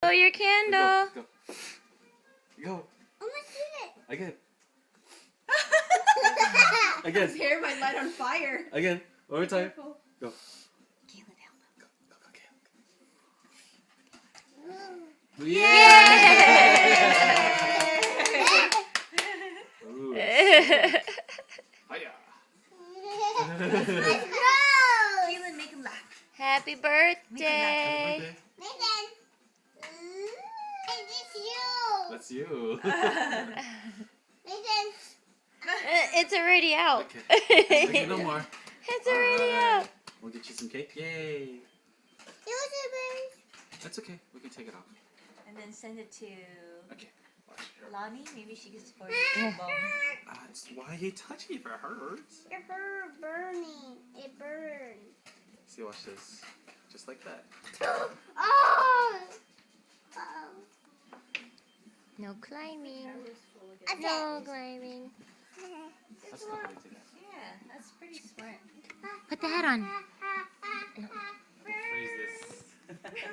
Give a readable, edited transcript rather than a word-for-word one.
Blow your candle. Go. Go. Almost did it. Again. Again. Hair might light on fire. Again. One more time. Careful. Go. Kaylin, help him. Go. Go. Yeah. Ooh. Hiya. Let's go. Kaylin, make him laugh. Happy birthday. Okay. Nathan. It's you. That's you. Nathan. It's already out. Okay. Okay, no more. It's already Alright. out. We'll get you some cake. Yay. That's okay. We can take it off. And then send it to Okay. Watch here. Lonnie. Maybe she can support it. Why are you touching if it hurts? Your fur burning. It burns. See, watch this. Just like that. Oh. No climbing. Okay. No climbing. That's the way to do that. Yeah, that's pretty smart. Put the hat on. No.